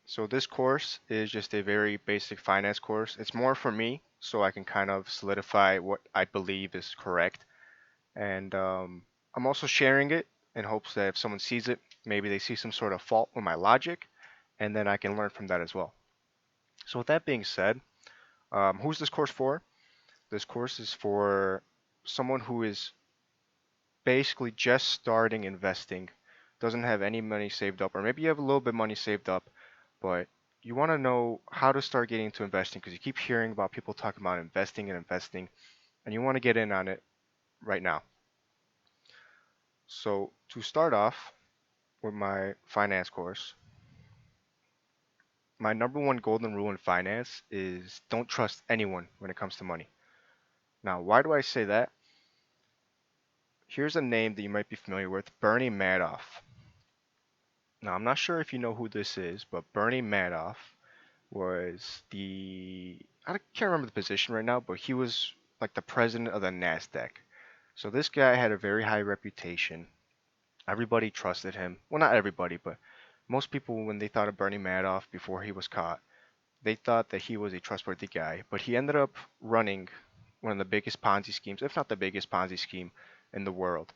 So this course is just a very basic finance course. It's more for me, so I can kind of solidify what I believe is correct. And I'm also sharing it in hopes that if someone sees it, maybe they see some sort of fault with my logic, and then I can learn from that as well. So with that being said, who's this course for? This course is for someone who is basically just starting investing, doesn't have any money saved up, or maybe you have a little bit of money saved up, but you want to know how to start getting into investing because you keep hearing about people talking about investing and investing, and you want to get in on it right now. So to start off with my finance course, my number one golden rule in finance is don't trust anyone when it comes to money. Now, why do I say that? Here's a name that you might be familiar with, Bernie Madoff. Now, I'm not sure if you know who this is, but Bernie Madoff was I can't remember the position right now, but he was like the president of the Nasdaq. So this guy had a very high reputation. Everybody trusted him. Well, not everybody, but most people, when they thought of Bernie Madoff before he was caught, they thought that he was a trustworthy guy. But he ended up running one of the biggest Ponzi schemes, if not the biggest Ponzi scheme in the world.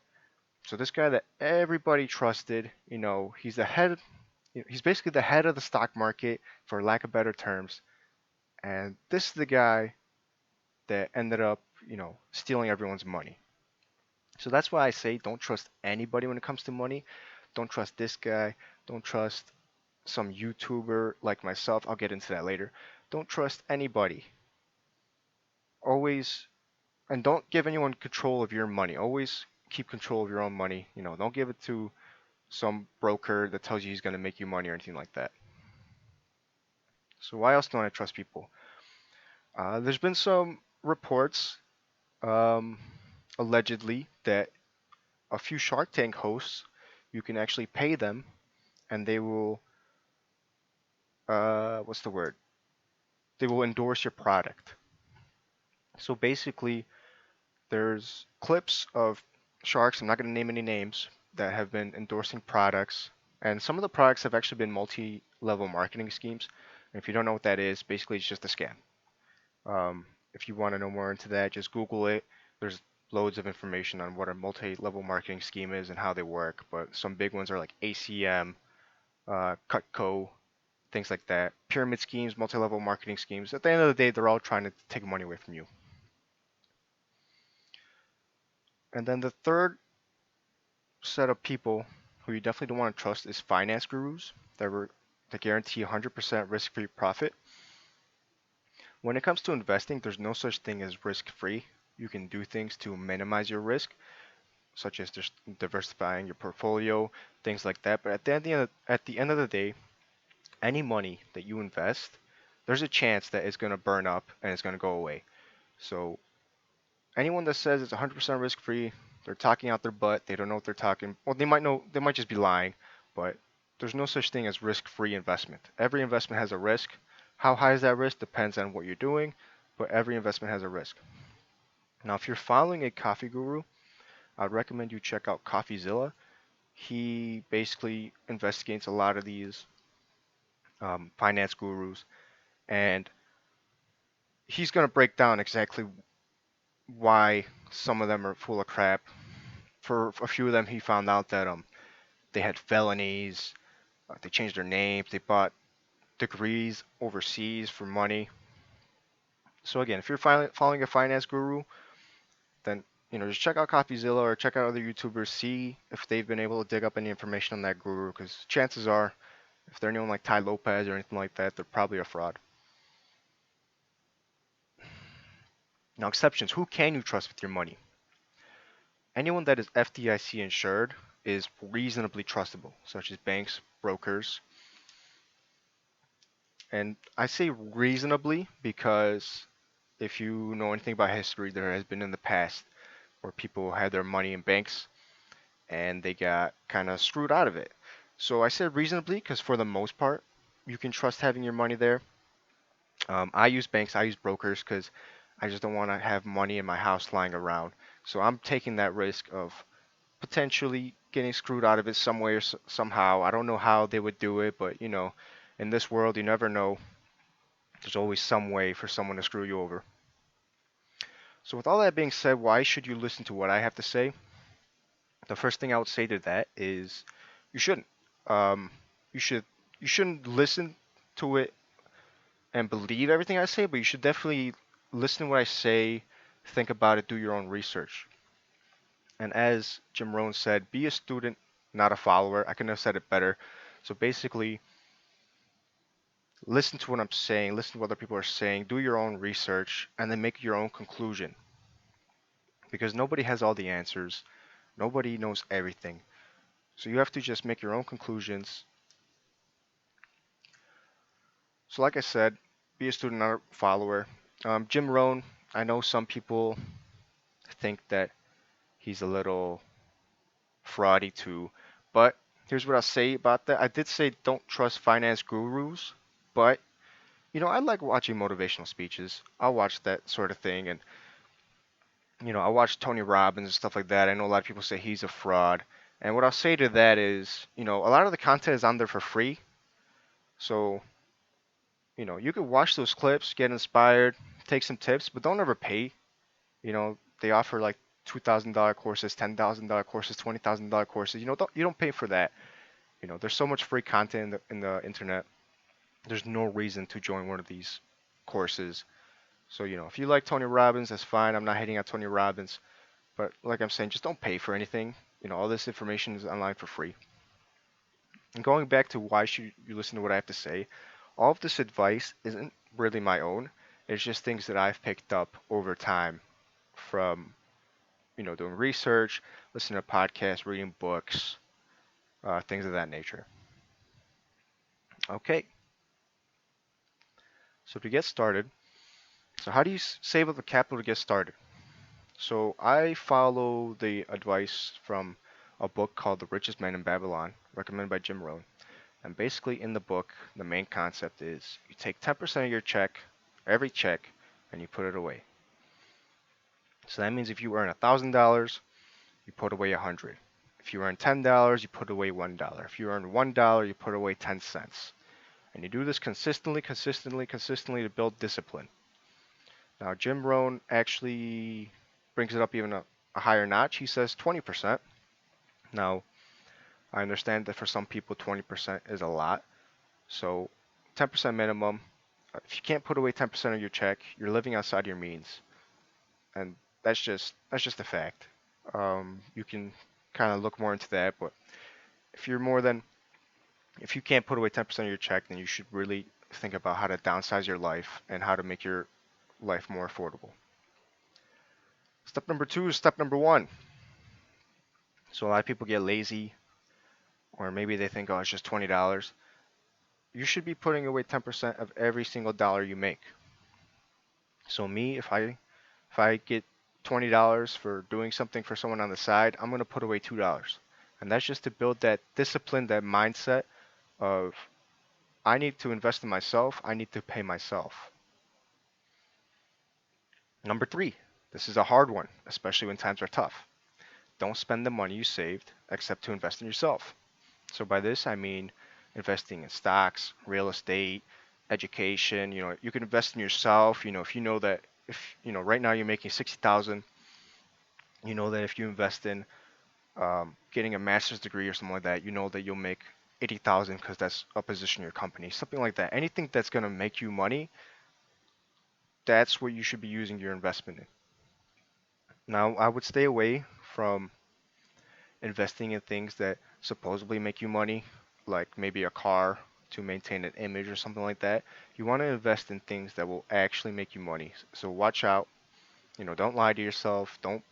So this guy that everybody trusted, he's the head, he's basically the head of the stock market, for lack of better terms. And this is the guy that ended up, stealing everyone's money. So that's why I say don't trust anybody when it comes to money. Don't trust this guy. Don't trust some YouTuber like myself. I'll get into that later. Don't trust anybody. Always, and don't give anyone control of your money. Always keep control of your own money. Don't give it to some broker that tells you he's going to make you money or anything like that. So why else don't I trust people? There's been some reports, um, allegedly, that a few Shark Tank hosts, you can actually pay them, and they will, what's the word? They will endorse your product. So basically, there's clips of sharks. I'm not going to name any names that have been endorsing products, and some of the products have actually been multi-level marketing schemes. And if you don't know what that is, basically it's just a scam. If you want to know more into that, just Google it. There's loads of information on what a multi-level marketing scheme is and how they work. But some big ones are like ACM, Cutco, things like that. Pyramid schemes, multi-level marketing schemes. At the end of the day, they're all trying to take money away from you. And then the third set of people who you definitely don't want to trust is finance gurus that guarantee 100% risk-free profit. When it comes to investing, there's no such thing as risk-free. You can do things to minimize your risk, such as just diversifying your portfolio, things like that. But at the end of the day, any money that you invest, there's a chance that it's going to burn up and it's going to go away. So anyone that says it's 100% risk free, they're talking out their butt. They don't know what they're talking. Well, they might know. They might just be lying. But there's no such thing as risk-free investment. Every investment has a risk. How high is that risk depends on what you're doing, but every investment has a risk. Now, if you're following a coffee guru, I'd recommend you check out CoffeeZilla. He basically investigates a lot of these finance gurus, and he's going to break down exactly why some of them are full of crap. For a few of them, he found out that they had felonies, they changed their names, they bought degrees overseas for money. So again, if you're following a finance guru, then just check out CoffeeZilla or check out other YouTubers, see if they've been able to dig up any information on that guru, because chances are, if they're anyone like Ty Lopez or anything like that, they're probably a fraud. Now, exceptions. Who can you trust with your money? Anyone that is FDIC insured is reasonably trustable, such as banks, brokers. And I say reasonably because if you know anything about history, there has been in the past where people had their money in banks and they got kind of screwed out of it. So I said reasonably because for the most part, you can trust having your money there. I use banks, I use brokers because I just don't want to have money in my house lying around. So I'm taking that risk of potentially getting screwed out of it some way or somehow. I don't know how they would do it, but In this world, you never know. There's always some way for someone to screw you over. So with all that being said, why should you listen to what I have to say? The first thing I would say to that is you shouldn't. Um, you should you shouldn't listen to it and believe everything I say, but you should definitely listen to what I say, think about it, do your own research. And as Jim Rohn said, be a student, not a follower. I couldn't have said it better. So basically, listen to what I'm saying, listen to what other people are saying, do your own research, and then make your own conclusion. Because nobody has all the answers, nobody knows everything. So you have to just make your own conclusions. So, like I said, be a student, not a follower. Jim Rohn, I know some people think that he's a little fraudy too, but here's what I'll say about that. I did say don't trust finance gurus, but I like watching motivational speeches. I'll watch that sort of thing, and I watch Tony Robbins and stuff like that. I know a lot of people say he's a fraud, and what I'll say to that is, a lot of the content is on there for free, so you could watch those clips, get inspired, take some tips, but don't ever pay. They offer like $2,000 courses, $10,000 courses, $20,000 courses. You don't pay for that. There's so much free content in the internet. There's no reason to join one of these courses. So, if you like Tony Robbins, that's fine. I'm not hating on Tony Robbins, but like I'm saying, just don't pay for anything. All this information is online for free. And going back to why should you listen to what I have to say, all of this advice isn't really my own. It's just things that I've picked up over time from, doing research, listening to podcasts, reading books, things of that nature. Okay, so to get started, so how do you save up the capital to get started? So I follow the advice from a book called The Richest Man in Babylon, recommended by Jim Rohn. And basically in the book, the main concept is you take 10% of your check, every check, and you put it away. So that means if you earn $1,000, you put away 100. If you earn $10, you put away $1. If you earn $1, you put away 10 cents. And you do this consistently, consistently, consistently to build discipline. Now, Jim Rohn actually brings it up even a higher notch. He says 20%. Now, I understand that for some people, 20% is a lot. So, 10% minimum. If you can't put away 10% of your check, you're living outside your means, and that's just a fact. You can kind of look more into that, but if you're more than if you can't put away 10% of your check, then you should really think about how to downsize your life and how to make your life more affordable. Step number two is step number one. So a lot of people get lazy, or maybe they think, oh, it's just $20. You should be putting away 10% of every single dollar you make. So me, if I get $20 for doing something for someone on the side, I'm gonna put away $2. And that's just to build that discipline, that mindset of I need to invest in myself, I need to pay myself. Number three, this is a hard one, especially when times are tough. Don't spend the money you saved except to invest in yourself. So by this I mean investing in stocks, real estate, education. You can invest in yourself. If you know that if right now you're making 60,000, you know that if you invest in getting a master's degree or something like that, you know that you'll make 80,000 because that's a position in your company, something like that. Anything that's going to make you money, that's what you should be using your investment in. Now, I would stay away from investing in things that supposedly make you money, like maybe a car to maintain an image or something like that. You want to invest in things that will actually make you money. So watch out. Don't lie to yourself. Don't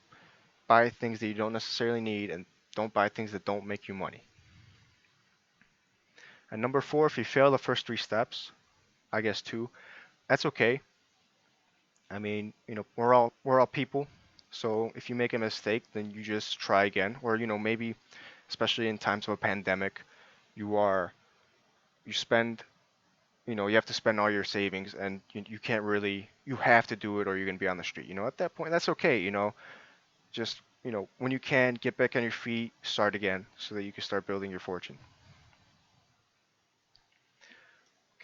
buy things that you don't necessarily need, and don't buy things that don't make you money. And number four, if you fail the first three steps, I guess two, that's okay. I mean, we're all people. So if you make a mistake, then you just try again. Or, maybe especially in times of a pandemic, you are you spend you have to spend all your savings, and you can't really you have to do it or you're going to be on the street. At that point, that's okay. Just when you can, get back on your feet, start again so that you can start building your fortune.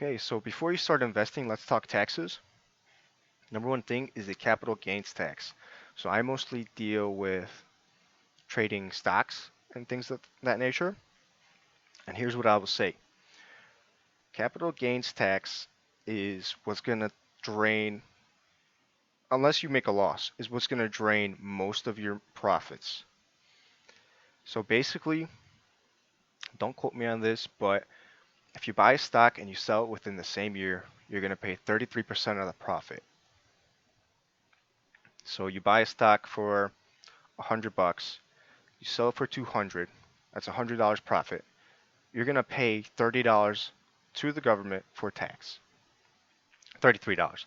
Okay, so before you start investing, let's talk taxes. Number one thing is the capital gains tax. So I mostly deal with trading stocks and things of that nature. And here's what I will say. Capital gains tax is what's going to drain, unless you make a loss, is what's going to drain most of your profits. So basically, don't quote me on this, but if you buy a stock and you sell it within the same year, you're going to pay 33% of the profit. So you buy a stock for $100, you sell it for 200, that's $100 profit. You're going to pay $30 to the government for tax. $33.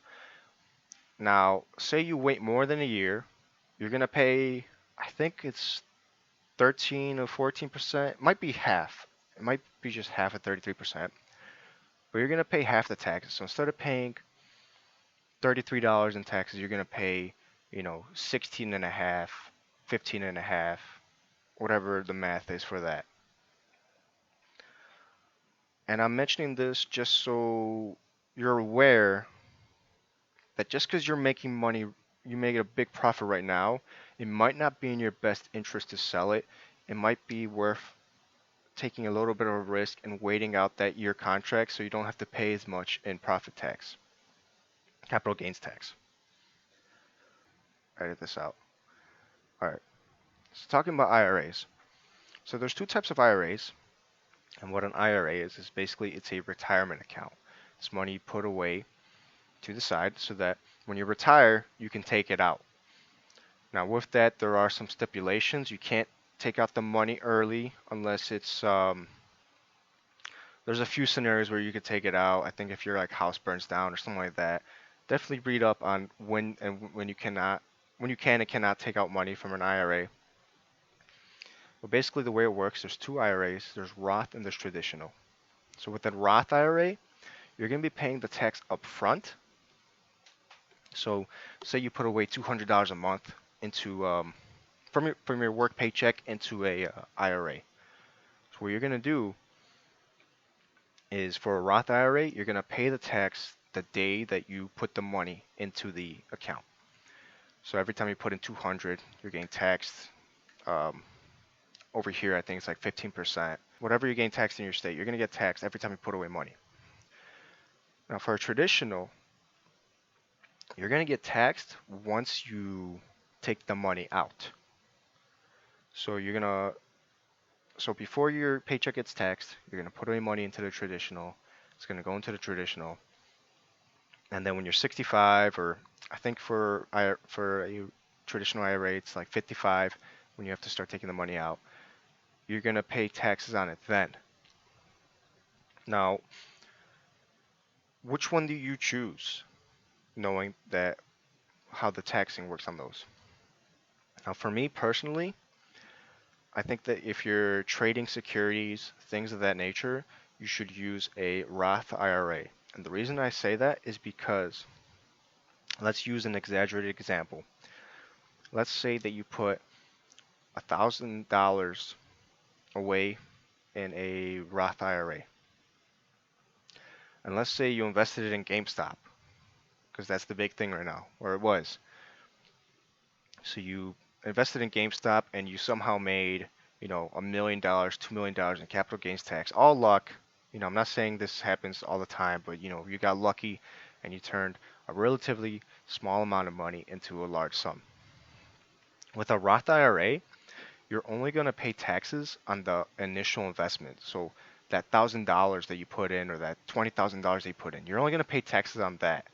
Now, say you wait more than a year, you're going to pay, I think it's 13 or 14%. It might be half. It might be just half of 33%. But you're going to pay half the taxes. So instead of paying $33 in taxes, you're going to pay, 16 and a half, 15 and a half, whatever the math is for that. And I'm mentioning this just so you're aware that just because you're making money, you make a big profit right now, it might not be in your best interest to sell it. It might be worth taking a little bit of a risk and waiting out that year contract so you don't have to pay as much in profit tax, capital gains tax. Edit this out. All right. So talking about IRAs. So there's two types of IRAs, and what an IRA is basically it's a retirement account. It's money you put away to the side so that when you retire, you can take it out. Now with that, there are some stipulations. You can't take out the money early unless it's there's a few scenarios where you could take it out. I think if your like house burns down or something like that, definitely read up on when you cannot, when you can and cannot take out money from an IRA. But basically the way it works, there's two IRAs. There's Roth and there's traditional. So with the Roth IRA, you're going to be paying the tax up front. So say you put away $200 a month into from your work paycheck into a IRA. So what you're going to do is for a Roth IRA, you're going to pay the tax the day that you put the money into the account. So every time you put in 200, you're getting taxed. Over here, I think it's like 15%. Whatever you're getting taxed in your state, you're going to get taxed every time you put away money. Now for a traditional, you're going to get taxed once you take the money out. So so before your paycheck gets taxed, you're going to put away money into the traditional. It's going to go into the traditional. And then when you're 65, or I think for a traditional IRA, it's like 55 when you have to start taking the money out, you're going to pay taxes on it then. Now, which one do you choose, knowing that how the taxing works on those? Now, for me personally, I think that if you're trading securities, things of that nature, you should use a Roth IRA. And the reason I say that is because, let's use an exaggerated example. Let's say that you put $1,000 away in a Roth IRA. And let's say you invested it in GameStop, because that's the big thing right now, or it was. So you invested in GameStop and you somehow made, $1 million, $2 million in capital gains tax. All luck. I'm not saying this happens all the time, but you got lucky and you turned a relatively small amount of money into a large sum. With a Roth IRA, you're only going to pay taxes on the initial investment. So that $1,000 that you put in, or that $20,000 that you put in, you're only going to pay taxes on that.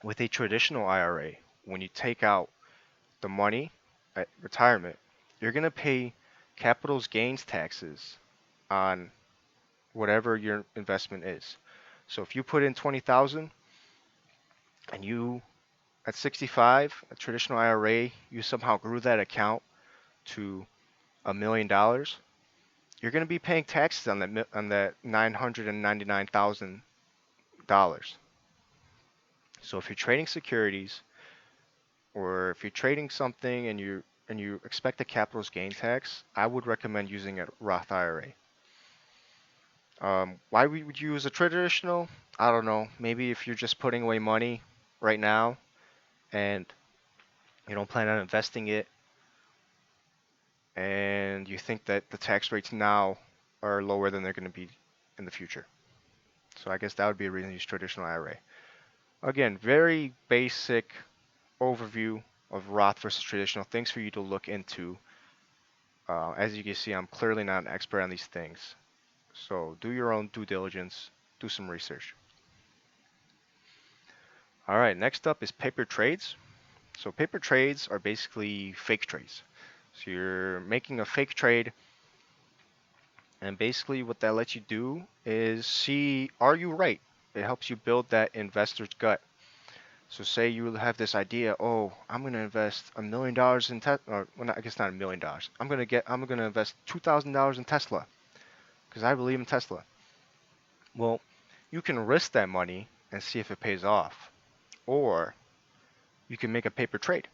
With a traditional IRA, when you take out the money at retirement, you're going to pay capital gains taxes on whatever your investment is. So if you put in 20,000 and you at 65, a traditional IRA, you somehow grew that account to $1 million, you're going to be paying taxes on that $999,000. So if you're trading securities, or if you're trading something and you expect a capital gain tax, I would recommend using a Roth IRA. Why would you use a traditional? I don't know. Maybe if you're just putting away money right now and you don't plan on investing it, and you think that the tax rates now are lower than they're going to be in the future. So I guess that would be a reason to use traditional IRA. Again, very basic overview of Roth versus traditional. Things for you to look into. As you can see, I'm clearly not an expert on these things. So do your own due diligence, do some research. All right, next up is paper trades. So paper trades are basically fake trades. So you're making a fake trade, and basically what that lets you do is see, are you right? It helps you build that investor's gut. So say you have this idea, oh, I'm going to invest $1 million in Tesla, or well, I guess not $1 million. I'm going to invest $2,000 in Tesla because I believe in Tesla. Well, you can risk that money and see if it pays off, or you can make a paper trade.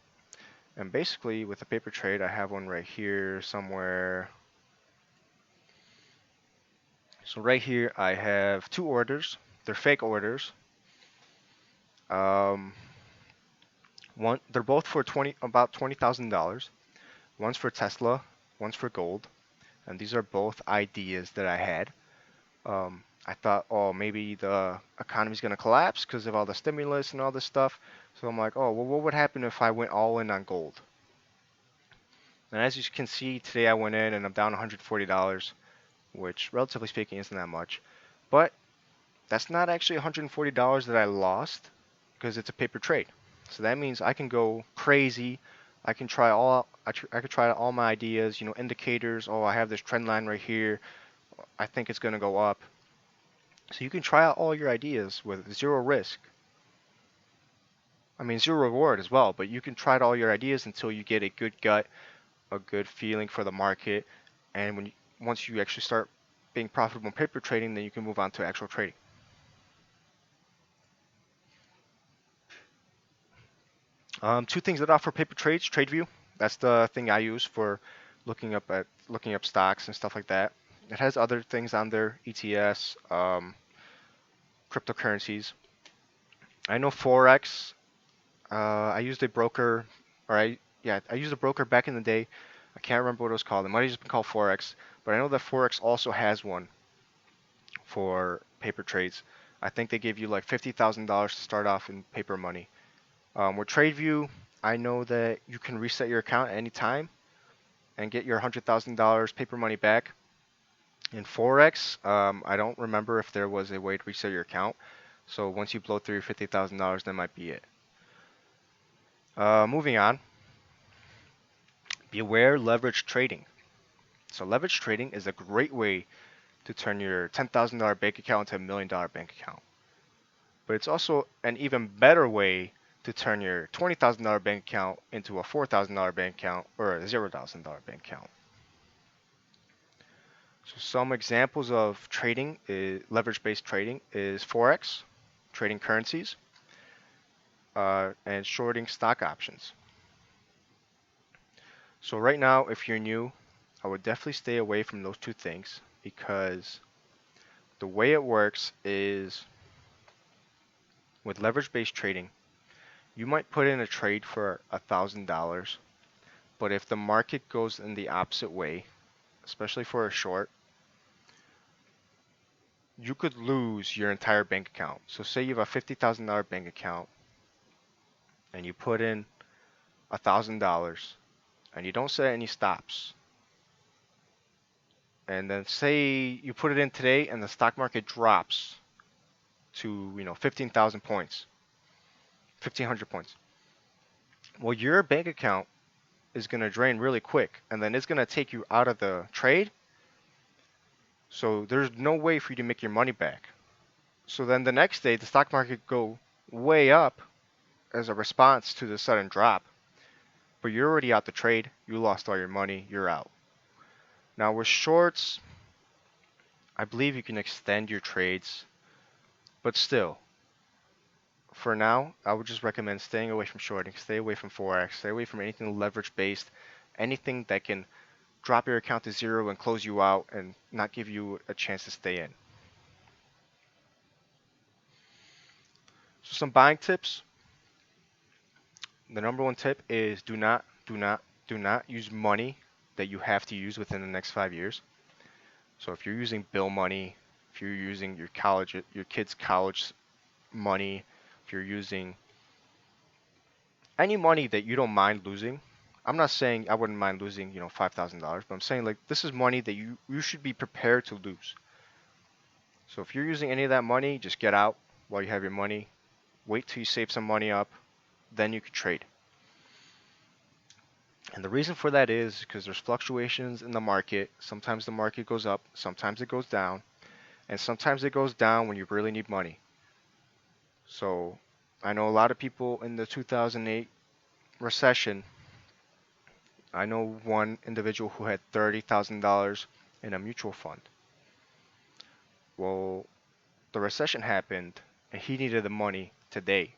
And basically, with a paper trade, I have one right here somewhere. So right here, I have two orders. They're fake orders. Um, they're both for about $20,000. One's for Tesla, one's for gold, and these are both ideas that I had. I thought, oh, maybe the economy's gonna collapse because of all the stimulus and all this stuff. So I'm like, oh, well, what would happen if I went all in on gold? And as you can see, today I went in and I'm down $140, which relatively speaking isn't that much. But that's not actually $140 that I lost because it's a paper trade. So that means I can go crazy. I can try I could try all my ideas, indicators. Oh, I have this trend line right here. I think it's going to go up. So you can try out all your ideas with zero risk. I mean, zero reward as well, but you can try out all your ideas until you get a good gut, a good feeling for the market. And once you actually start being profitable in paper trading, then you can move on to actual trading. Two things that offer paper trades: TradeView. That's the thing I use for looking up stocks and stuff like that. It has other things on there, ETS, cryptocurrencies. I know Forex. I used a broker, I used a broker back in the day. I can't remember what it was called. It might have just been called Forex, but I know that Forex also has one for paper trades. I think they give you like $50,000 to start off in paper money. With TradeView, I know that you can reset your account at any time and get your $100,000 paper money back. In Forex, I don't remember if there was a way to reset your account. So once you blow through your $50,000, that might be it. Moving on, beware leverage trading. So leverage trading is a great way to turn your $10,000 bank account into a $1 million bank account. But it's also an even better way to turn your $20,000 bank account into a $4,000 bank account or a $0,000 bank account. So some examples of trading, leverage-based trading, is Forex, trading currencies, and shorting stock options. So right now, if you're new, I would definitely stay away from those two things because the way it works is with leverage-based trading, you might put in a trade for $1,000, but if the market goes in the opposite way, especially for a short, you could lose your entire bank account. So say you have a $50,000 bank account and you put in $1,000 and you don't set any stops. And then say you put it in today and the stock market drops to 15,000 points, 1,500 points. Well, your bank account is going to drain really quick and then it's going to take you out of the trade. So there's no way for you to make your money back. So then the next day, the stock market go way up as a response to the sudden drop. But you're already out the trade. You lost all your money. You're out. Now with shorts, I believe you can extend your trades. But still, for now, I would just recommend staying away from shorting. Stay away from Forex. Stay away from anything leverage based. Anything that can drop your account to zero and close you out and not give you a chance to stay in. some buying tips. The number one tip is do not use money that you have to use within the next 5 years. So if you're using bill money, if you're using your kids' college money, if you're using any money that you don't mind losing, I'm not saying I wouldn't mind losing, $5,000, but I'm saying like this is money that you should be prepared to lose. So if you're using any of that money, just get out while you have your money. Wait till you save some money up, then you can trade. And the reason for that is because there's fluctuations in the market. Sometimes the market goes up, sometimes it goes down, and sometimes it goes down when you really need money. So I know a lot of people in the 2008 recession. I know one individual who had $30,000 in a mutual fund. Well, the recession happened and he needed the money today.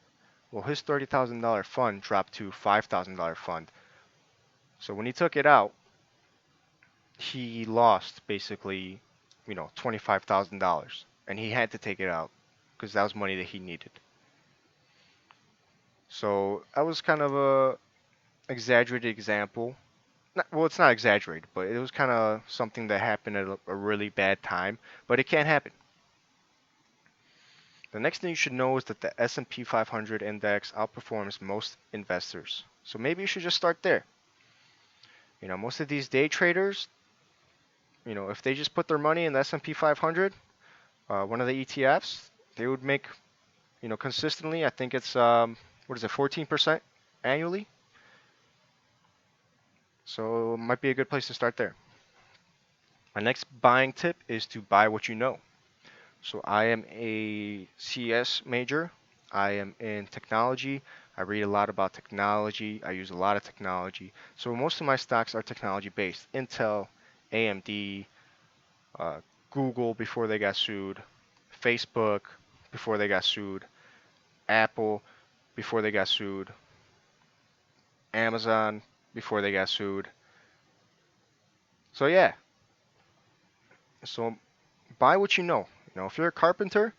Well, his $30,000 fund dropped to $5,000 fund. So when he took it out, he lost basically, $25,000, and he had to take it out because that was money that he needed. So that was kind of a exaggerated example. Well, it's not exaggerated, but it was kind of something that happened at a really bad time, but it can happen. The next thing you should know is that the S&P 500 index outperforms most investors. So maybe you should just start there. Most of these day traders, if they just put their money in the S&P 500, one of the ETFs, they would make, consistently, I think it's, 14% annually. So it might be a good place to start there. My next buying tip is to buy what you know. So I am a CS major. I am in technology. I read a lot about technology. I use a lot of technology. So most of my stocks are technology based. Intel, AMD, Google before they got sued, Facebook before they got sued, Apple before they got sued, Amazon before they got sued. So yeah. So buy what you know. If you're a carpenter,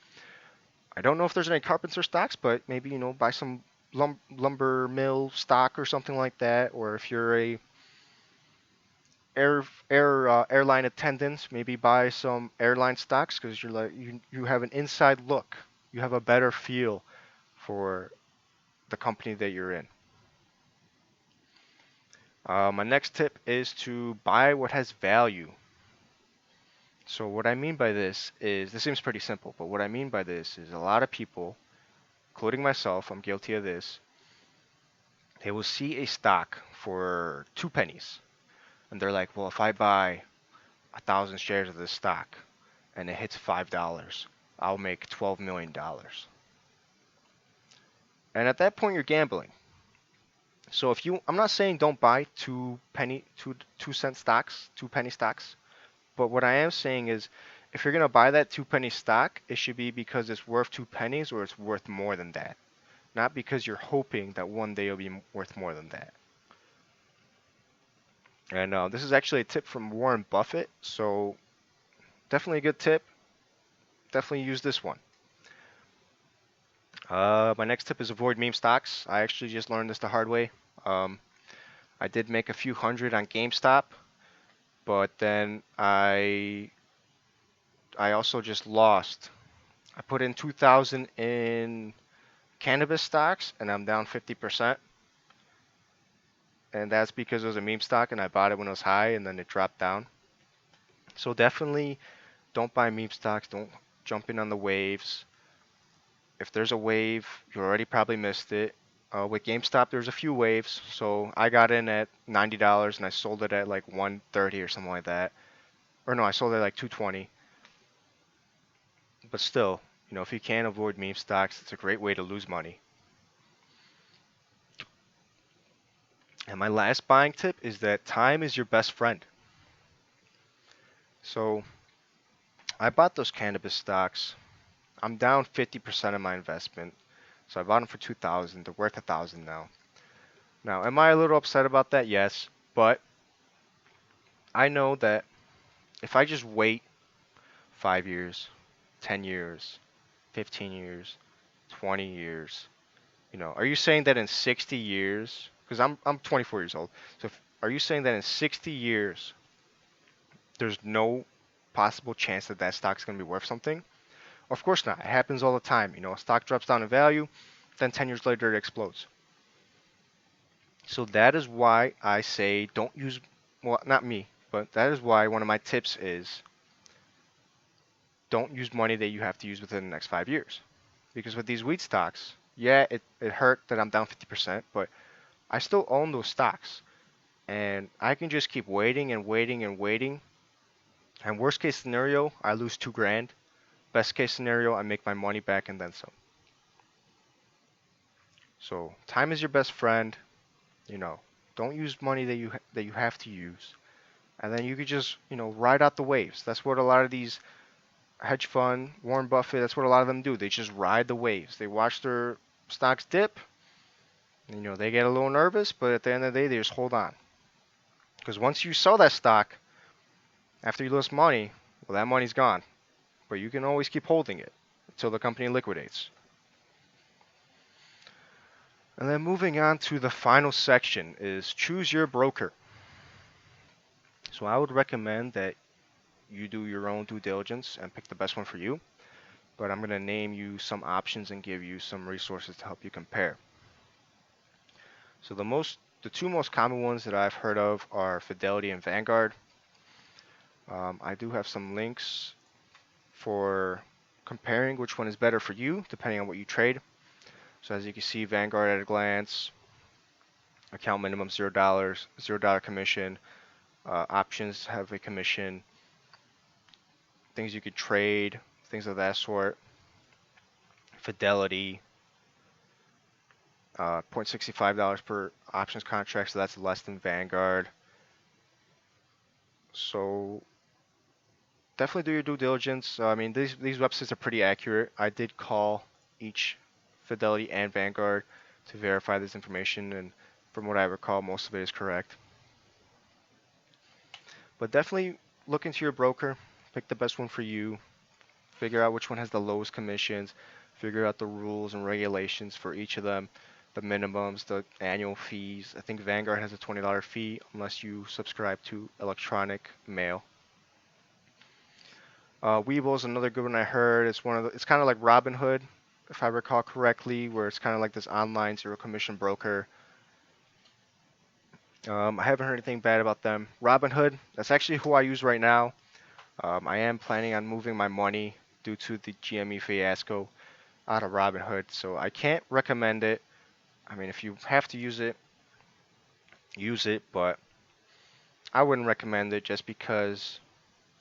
I don't know if there's any carpenter stocks, but maybe buy some lumber mill stock or something like that. Or if you're a airline attendant, maybe buy some airline stocks because you're like you have an inside look. You have a better feel for the company that you're in. My next tip is to buy what has value. So what I mean by this seems pretty simple, but what I mean by this is a lot of people, including myself, I'm guilty of this. They will see a stock for 2 pennies, and they're like, well, if I buy 1,000 shares of this stock and it hits $5, I'll make $12 million. And at that point, you're gambling. So I'm not saying don't buy 2 cent stocks, 2 penny stocks, but what I am saying is, if you're gonna buy that 2 penny stock, it should be because it's worth 2 pennies or it's worth more than that, not because you're hoping that one day it'll be worth more than that. And this is actually a tip from Warren Buffett, so definitely a good tip. Definitely use this one. My next tip is avoid meme stocks. I actually just learned this the hard way. I did make a few hundred on GameStop, but then I also just lost. I put in 2,000 in cannabis stocks, and I'm down 50%. And that's because it was a meme stock, and I bought it when it was high, and then it dropped down. So definitely don't buy meme stocks. Don't jump in on the waves. If there's a wave, you already probably missed it. With GameStop, there's a few waves. So I got in at $90 and I sold it at like 130 or something like that. Or no, I sold it at like 220. But still, if you can avoid meme stocks, it's a great way to lose money. And my last buying tip is that time is your best friend. So I bought those cannabis stocks. I'm down 50% of my investment. So I bought them for 2,000. They're worth 1,000 now. Now, am I a little upset about that? Yes, but I know that if I just wait 5 years, 10 years, 15 years, 20 years. Are you saying that in 60 years, because I'm 24 years old, so are you saying that in 60 years there's no possible chance that that stock's going to be worth something? Of course not. It happens all the time. A stock drops down in value, then 10 years later it explodes. So that is why I say don't use, well, not me, but that is why one of my tips is don't use money that you have to use within the next 5 years. Because with these wheat stocks, yeah, it hurt that I'm down 50%, but I still own those stocks. And I can just keep waiting and waiting and waiting. And worst case scenario, I lose 2 grand. Best case scenario, I make my money back and then some. So time is your best friend. You know, don't use money that you have to use, and then you could just ride out the waves. That's what a lot of these hedge fund, Warren Buffett. That's what a lot of them do. They just ride the waves. They watch their stocks dip. They get a little nervous, but at the end of the day, they just hold on. Because once you sell that stock after you lose money, well, that money's gone. But you can always keep holding it until the company liquidates. And then moving on to the final section is choose your broker. So I would recommend that you do your own due diligence and pick the best one for you. But I'm going to name you some options and give you some resources to help you compare. So the two most common ones that I've heard of are Fidelity and Vanguard. I do have some links for comparing which one is better for you, depending on what you trade. So as you can see, Vanguard at a glance, account minimum $0, $0 commission, options have a commission, things you could trade, things of that sort. Fidelity, $0.65 per options contract, so that's less than Vanguard. So definitely do your due diligence. I mean, these websites are pretty accurate. I did call each Fidelity and Vanguard to verify this information, and from what I recall, most of it is correct. But definitely look into your broker, pick the best one for you, figure out which one has the lowest commissions, figure out the rules and regulations for each of them, the minimums, the annual fees. I think Vanguard has a $20 fee unless you subscribe to electronic mail. Webull is another good one I heard. It's kind of like Robinhood, if I recall correctly, where it's kind of like this online zero commission broker. I haven't heard anything bad about them. Robinhood, that's actually who I use right now. I am planning on moving my money due to the GME fiasco out of Robinhood, so I can't recommend it. I mean, if you have to use it, but I wouldn't recommend it just because,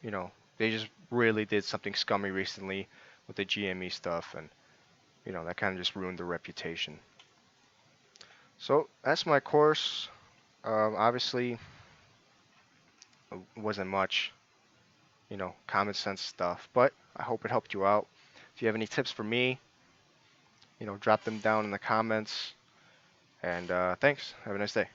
they just really did something scummy recently with the GME stuff, and, that kind of just ruined their reputation. So that's my course. Obviously, it wasn't much, common sense stuff, but I hope it helped you out. If you have any tips for me, drop them down in the comments. And thanks. Have a nice day.